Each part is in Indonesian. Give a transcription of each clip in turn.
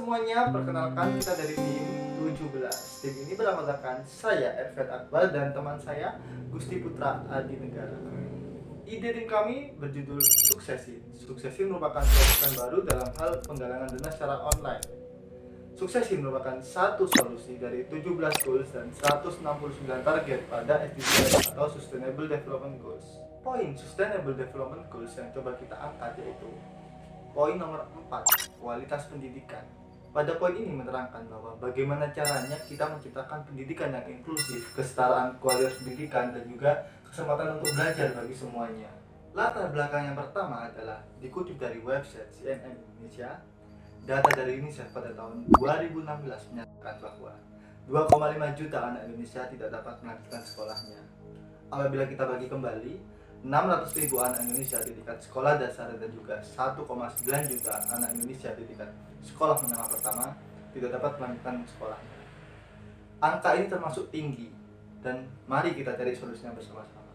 semuanya, perkenalkan kita dari tim 17. Tim ini beranggotakan saya, Ervet Akbar, dan teman saya, Gusti Putra Adi Negara. Ide tim kami berjudul Suksesi. Suksesi merupakan terobosan baru dalam hal penggalangan dana secara online. Suksesi merupakan satu solusi dari 17 goals dan 169 target pada SDGs atau Sustainable Development Goals. Poin Sustainable Development Goals yang coba kita angkat yaitu poin nomor 4, kualitas pendidikan. Pada poin ini menerangkan bahwa bagaimana caranya kita menciptakan pendidikan yang inklusif, kesetaraan kualitas pendidikan, dan juga kesempatan untuk belajar bagi semuanya. Latar belakang yang pertama adalah dikutip dari website CNN Indonesia. Data dari UNICEF pada tahun 2016 menyatakan bahwa 2,5 juta anak Indonesia tidak dapat melanjutkan sekolahnya. Apabila kita bagi kembali, 600.000 anak Indonesia di tingkat sekolah dasar dan juga 1,9 juta anak Indonesia di tingkat sekolah menengah pertama tidak dapat melanjutkan sekolahnya. Angka ini termasuk tinggi dan mari kita cari solusinya bersama-sama.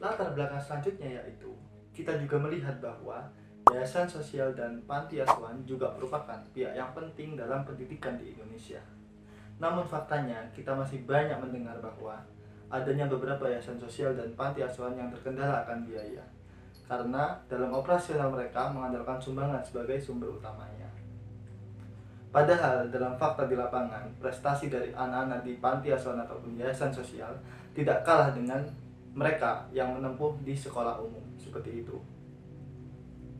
Latar belakang selanjutnya yaitu kita juga melihat bahwa yayasan sosial dan panti asuhan juga merupakan pihak yang penting dalam pendidikan di Indonesia. Namun faktanya kita masih banyak mendengar bahwa adanya beberapa yayasan sosial dan panti asuhan yang terkendala akan biaya karena dalam operasional mereka mengandalkan sumbangan sebagai sumber utamanya. Padahal dalam fakta di lapangan, prestasi dari anak-anak di panti asuhan ataupun yayasan sosial tidak kalah dengan mereka yang menempuh di sekolah umum seperti itu,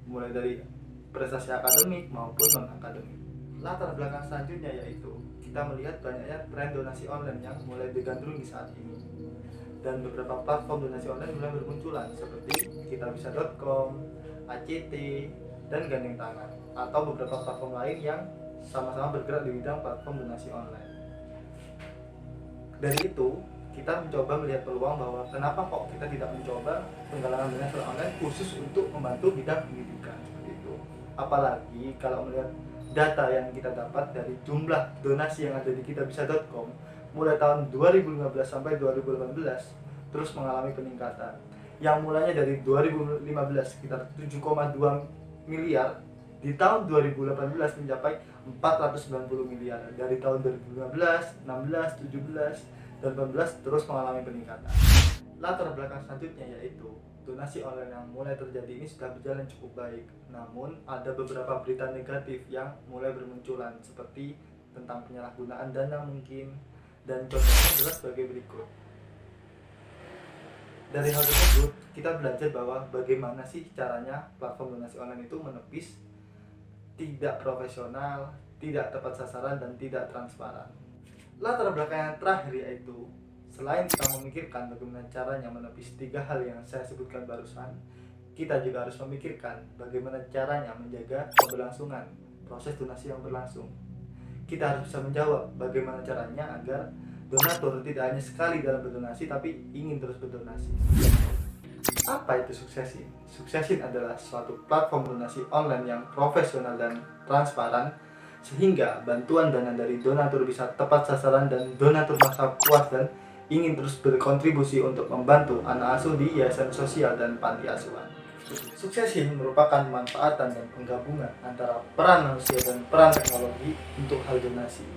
mulai dari prestasi akademik maupun non-akademik. Latar belakang selanjutnya yaitu kita melihat banyaknya tren donasi online yang mulai digandrungi saat ini, dan beberapa platform donasi online mulai bermunculan seperti kitabisa.com, ACT, dan Gandeng Tangan, atau beberapa platform lain yang sama-sama bergerak di bidang platform donasi online. Dari itu, kita mencoba melihat peluang bahwa kenapa kok kita tidak mencoba penggalangan dana secara online khusus untuk membantu bidang pendidikan seperti itu. Apalagi kalau melihat data yang kita dapat dari jumlah donasi yang ada di kitabisa.com mulai tahun 2015 sampai 2018 terus mengalami peningkatan. Yang mulanya dari 2015 sekitar 7,2 miliar, di tahun 2018 mencapai 490 miliar. Dari tahun 2015, 16, 17, dan 18 terus mengalami peningkatan. Latar belakang selanjutnya yaitu donasi online yang mulai terjadi ini sudah berjalan cukup baik, namun ada beberapa berita negatif yang mulai bermunculan seperti tentang penyalahgunaan dana mungkin, dan contohnya adalah sebagai berikut. Dari hal tersebut kita belajar bahwa bagaimana sih caranya platform donasi online itu menepis, tidak profesional, tidak tepat sasaran, dan tidak transparan. Latar belakang yang terakhir yaitu selain kita memikirkan bagaimana caranya menepis 3 hal yang saya sebutkan barusan, kita juga harus memikirkan bagaimana caranya menjaga keberlangsungan proses donasi yang berlangsung. Kita harus bisa menjawab bagaimana caranya agar donatur tidak hanya sekali dalam berdonasi tapi ingin terus berdonasi. Apa itu Suksesin? Suksesin adalah suatu platform donasi online yang profesional dan transparan, sehingga bantuan dana dari donatur bisa tepat sasaran dan donatur merasa puas dan ingin terus berkontribusi untuk membantu anak asuh di yayasan sosial dan panti asuhan. Suksesin merupakan manfaatan dan penggabungan antara peran manusia dan peran teknologi untuk hal donasi.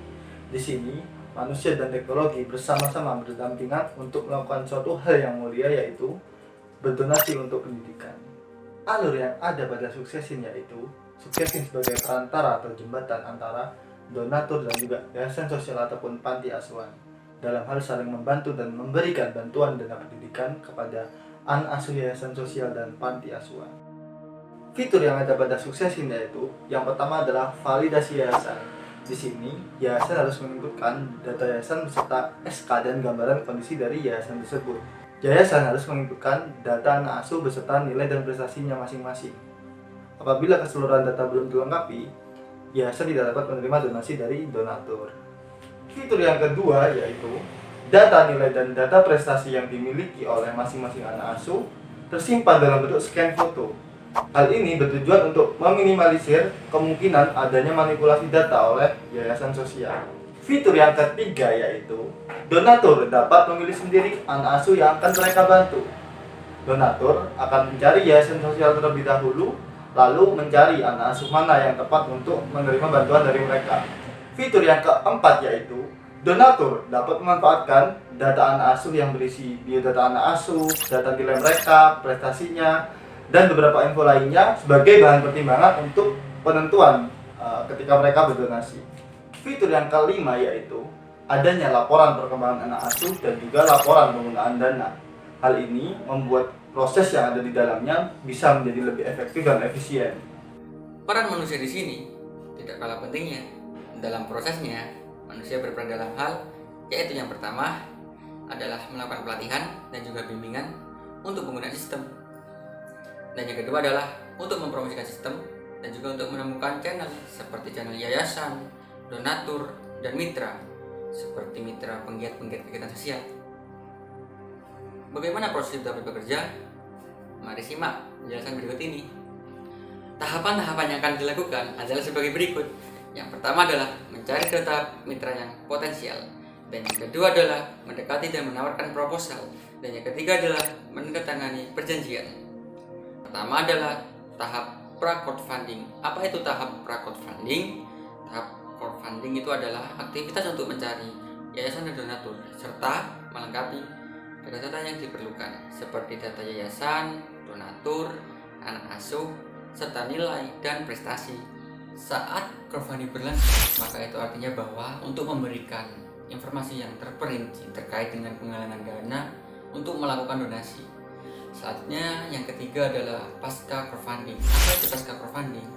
Di sini, manusia dan teknologi bersama-sama berdampingan untuk melakukan suatu hal yang mulia, yaitu berdonasi untuk pendidikan. Alur yang ada pada Suksesin yaitu Suksesin sebagai perantara atau jembatan antara donatur dan juga yayasan sosial ataupun panti asuhan dalam hal saling membantu dan memberikan bantuan dana pendidikan kepada anak asuh yayasan sosial dan panti asuhan. Fitur yang ada pada Suksesin yaitu yang pertama adalah validasi yayasan. Di sini, yayasan harus menginputkan data yayasan beserta SK dan gambaran kondisi dari yayasan tersebut. Yayasan harus menginputkan data anak asuh beserta nilai dan prestasinya masing-masing. Apabila keseluruhan data belum dilengkapi, yayasan tidak dapat menerima donasi dari donatur. Fitur yang kedua yaitu data nilai dan data prestasi yang dimiliki oleh masing-masing anak asuh tersimpan dalam bentuk scan foto. Hal ini bertujuan untuk meminimalisir kemungkinan adanya manipulasi data oleh yayasan sosial. Fitur yang ketiga yaitu donatur dapat memilih sendiri anak asuh yang akan mereka bantu. Donatur akan mencari yayasan sosial terlebih dahulu, lalu mencari anak asuh mana yang tepat untuk menerima bantuan dari mereka. Fitur yang keempat yaitu donatur dapat memanfaatkan data anak asuh yang berisi biodata anak asuh, data nilai mereka, prestasinya, dan beberapa info lainnya sebagai bahan pertimbangan untuk penentuan ketika mereka berdonasi. Fitur yang kelima yaitu adanya laporan perkembangan anak asuh dan juga laporan penggunaan dana. Hal ini membuat proses yang ada di dalamnya bisa menjadi lebih efektif dan efisien. Peran manusia di sini tidak kalah pentingnya. Dalam prosesnya, manusia berperan dalam hal yaitu yang pertama adalah melakukan pelatihan dan juga bimbingan untuk penggunaan sistem. Dan yang kedua adalah untuk mempromosikan sistem dan juga untuk menemukan channel seperti channel yayasan, donatur, dan mitra seperti mitra penggiat-penggiat kegiatan sosial. Bagaimana proses dapat bekerja? Mari simak penjelasan berikut ini. Tahapan-tahapan yang akan dilakukan adalah sebagai berikut. Yang pertama adalah mencari data mitra yang potensial, dan yang kedua adalah mendekati dan menawarkan proposal, dan yang ketiga adalah menandatangani perjanjian. Pertama adalah tahap pra-crowdfunding. Apa itu tahap pra-crowdfunding? Tahap crowdfunding itu adalah aktivitas untuk mencari yayasan dan donatur serta melengkapi data-data yang diperlukan seperti data yayasan, donatur, anak asuh, serta nilai dan prestasi. Saat crowdfunding berlangsung, maka itu artinya bahwa untuk memberikan informasi yang terperinci terkait dengan penggalangan dana untuk melakukan donasi. Selanjutnya yang ketiga adalah pasca crowdfunding. Apa itu pasca crowdfunding?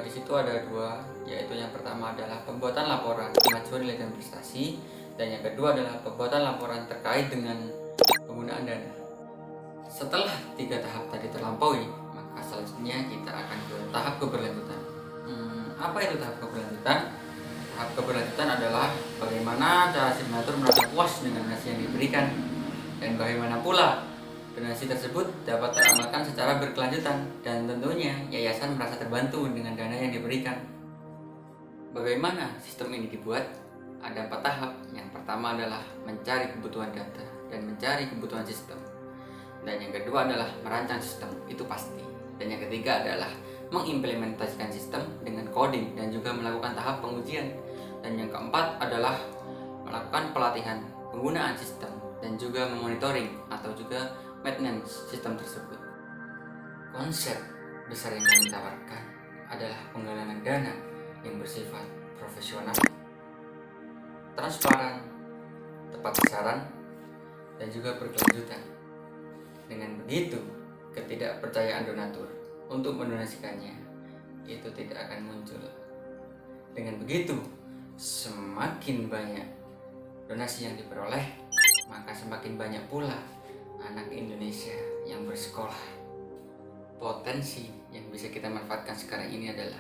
Di situ ada dua, yaitu yang pertama adalah pembuatan laporan kemajuan nilai dan prestasi, dan yang kedua adalah pembuatan laporan terkait dengan penggunaan dana. Setelah tiga tahap tadi terlampaui, maka selanjutnya kita akan ke tahap keberlanjutan. Apa itu tahap keberlanjutan? Tahap keberlanjutan adalah bagaimana cara si donatur merasa puas dengan donasi yang diberikan, dan bagaimana pula donasi tersebut dapat teramalkan secara berkelanjutan, dan tentunya yayasan merasa terbantu dengan dana yang diberikan. Bagaimana sistem ini dibuat? Ada 4 tahap. Yang pertama adalah mencari kebutuhan data dan mencari kebutuhan sistem, dan yang kedua adalah merancang sistem, itu pasti, dan yang ketiga adalah mengimplementasikan sistem dengan coding dan juga melakukan tahap pengujian, dan yang keempat adalah melakukan pelatihan penggunaan sistem dan juga memonitoring atau juga maintenance sistem tersebut. Konsep besar yang kami tawarkan adalah penggalangan dana yang bersifat profesional, transparan, tepat sasaran, dan juga berkelanjutan. Dengan begitu, ketidakpercayaan donatur untuk mendonasikannya itu tidak akan muncul. Dengan begitu, semakin banyak donasi yang diperoleh, maka semakin banyak pula anak Indonesia yang bersekolah. Potensi yang bisa kita manfaatkan sekarang ini adalah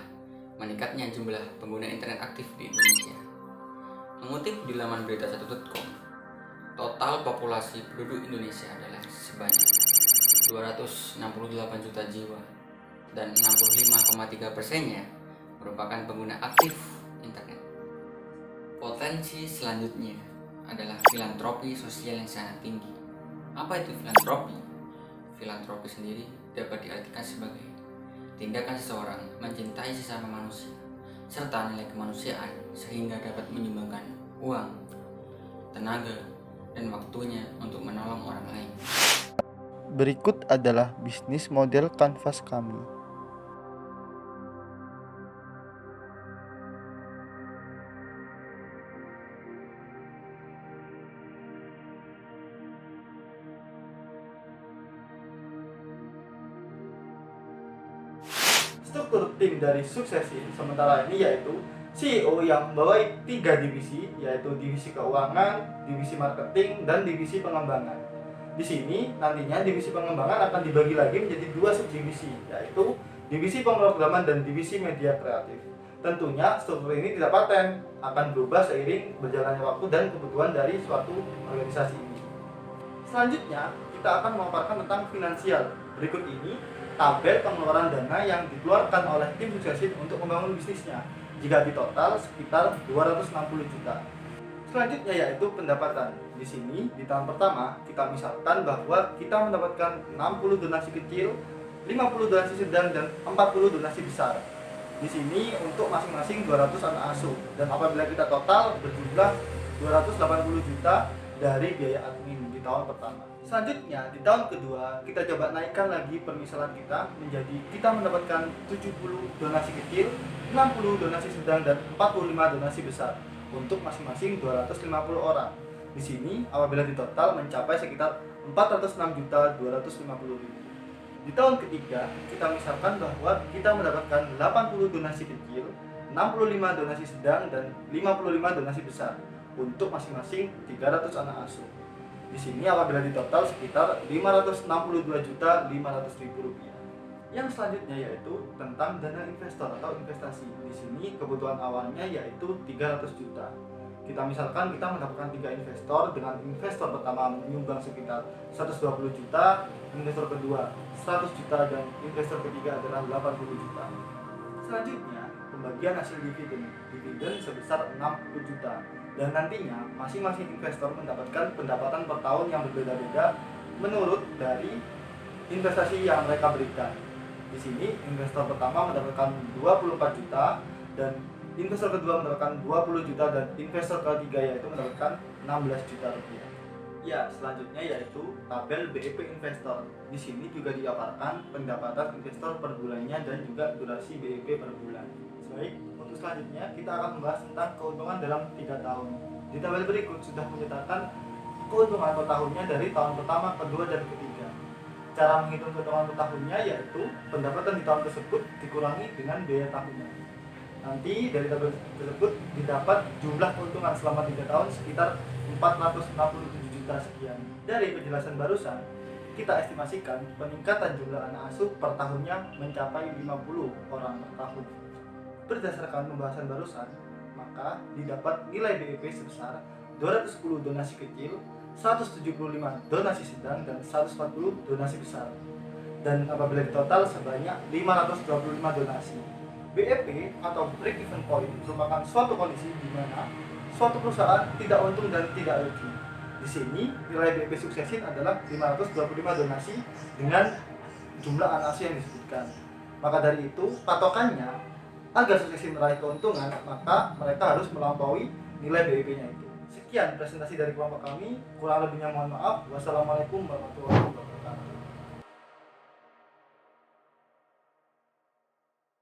meningkatnya jumlah pengguna internet aktif di Indonesia. Mengutip di laman berita1.com, total populasi penduduk Indonesia adalah sebanyak 268 juta jiwa, dan 65,3%-nya merupakan pengguna aktif internet. Potensi selanjutnya adalah filantropi sosial yang sangat tinggi. Apa itu filantropi? Filantropi sendiri dapat diartikan sebagai tindakan seseorang mencintai sesama manusia serta nilai kemanusiaan sehingga dapat menyumbangkan uang, tenaga, dan waktunya untuk menolong orang lain. Berikut adalah bisnis model kanvas kami. Struktur tim dari Suksesi sementara ini yaitu CEO yang membawai 3 divisi, yaitu divisi keuangan, divisi marketing, dan divisi pengembangan. Di sini nantinya divisi pengembangan akan dibagi lagi menjadi 2 subdivisi, yaitu divisi pemrograman dan divisi media kreatif. Tentunya struktur ini tidak paten, akan berubah seiring berjalannya waktu dan kebutuhan dari suatu organisasi ini. Selanjutnya, kita akan memaparkan tentang finansial. Berikut ini tabel pengeluaran dana yang dikeluarkan oleh tim Suksesi untuk membangun bisnisnya. Jika di total sekitar 260 juta. Selanjutnya yaitu pendapatan. Di sini di tahun pertama kita misalkan bahwa kita mendapatkan 60 donasi kecil, 50 donasi sedang, dan 40 donasi besar. Di sini untuk masing-masing 200 anak asuh, dan apabila kita total berjumlah 280 juta dari biaya admin di tahun pertama. Selanjutnya di tahun kedua kita coba naikkan lagi permisalan kita menjadi kita mendapatkan 70 donasi kecil, 60 donasi sedang, dan 45 donasi besar untuk masing-masing 250 orang. Di sini apabila ditotal mencapai sekitar 406.250.000. Di tahun ketiga kita misalkan bahwa kita mendapatkan 80 donasi kecil, 65 donasi sedang, dan 55 donasi besar untuk masing-masing 300 anak asuh. Di sini apabila ditotal sekitar 562.500.000 rupiah. Yang selanjutnya yaitu tentang dana investor atau investasi. Di sini kebutuhan awalnya yaitu 300 juta. Kita misalkan kita mendapatkan 3 investor, dengan investor pertama menyumbang sekitar 120 juta, investor kedua 100 juta, dan investor ketiga adalah 80 juta. Selanjutnya pembagian hasil dividen sebesar 60 juta, dan nantinya masing-masing investor mendapatkan pendapatan per tahun yang berbeda-beda menurut dari investasi yang mereka berikan. Di sini investor pertama mendapatkan 24 juta, dan investor kedua mendapatkan 20 juta, dan investor ketiga yaitu mendapatkan 16 juta rupiah. Ya, selanjutnya yaitu tabel BEP investor. Di sini juga dipaparkan pendapatan investor per bulannya dan juga durasi BEP per bulan. Baik, untuk selanjutnya kita akan membahas tentang keuntungan dalam 3 tahun. Di tabel berikut sudah menyatakan keuntungan per tahunnya dari tahun pertama, kedua, dan ketiga. Cara menghitung keuntungan per tahunnya yaitu pendapatan di tahun tersebut dikurangi dengan biaya tahunnya. Nanti dari tabel tersebut didapat jumlah keuntungan selama 3 tahun sekitar 467 juta sekian. Dari penjelasan barusan, kita estimasikan peningkatan jumlah anak asuh per tahunnya mencapai 50 orang per tahun. Berdasarkan pembahasan barusan, maka didapat nilai BEP sebesar 210 donasi kecil, 175 donasi sedang, dan 140 donasi besar. Dan apabila ditotal sebanyak 525 donasi. BEP atau break even point merupakan suatu kondisi di mana suatu perusahaan tidak untung dan tidak rugi. Di sini nilai BEP suksesin adalah 525 donasi dengan jumlah anak asuh yang disebutkan. Maka dari itu patokannya agar suksesin meraih keuntungan, maka mereka harus melampaui nilai BEP-nya itu. Sekian presentasi dari kelompok kami, kurang lebihnya mohon maaf. Wassalamualaikum warahmatullahi wabarakatuh.